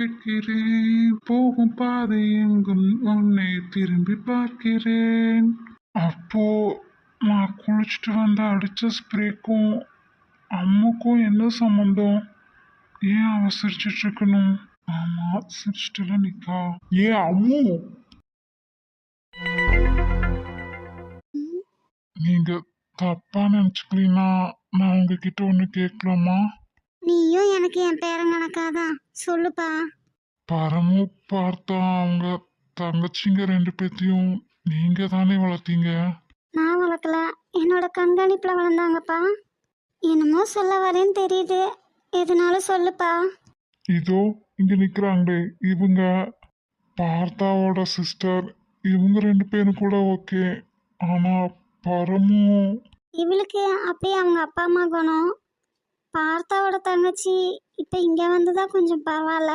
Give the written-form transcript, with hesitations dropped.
கேட்கிறேன் போகும் பாதை எங்கும் உன்னை திரும்பி பார்க்கிறேன். அப்போ நான் குளிச்சுட்டு வந்து அடிச்ச ஸ்ப்ரேக்கும் அம்முக்கும் என்ன சம்மந்தம்? ஏன் அவ சிரிச்சிட்டு இருக்கணும்? ஆமா, சிரிச்சிட்டுல நிக்கா. ஏன் அம்மு, நீங்க தப்பா நினைச்சுக்கலீன்னா நான் உங்ககிட்ட ஒண்ணு கேட்கலாமா? நீயும் எனக்கு என் பேரன் கணக்காதான், சொல்லுப்பா. பரமு பார்த்தா அவங்க தங்கச்சிங்க ரெண்டு பேத்தையும் நீங்க தானே வளர்த்தீங்க? நான் வளர்க்கல, என்னோட கண்காணிப்புல வளர்ந்தாங்கப்பா. என்னமோ சொல்ல வரேன்னு தெரியுது, எதுனாலும் சொல்லுப்பா. இதோ இங்க நிக்கிறாங்களே இவங்க பார்த்தாவோட சிஸ்டர். இவங்க ரெண்டு பேரும் கூட ஓகே. ஆனா பரமு. இவளுக்கு அப்படியே அவங்க அப்பா அம்மா குணம். பார்த்தாவோட தங்கச்சி இப்போ இங்கே வந்துதான் கொஞ்சம் பரவாயில்ல.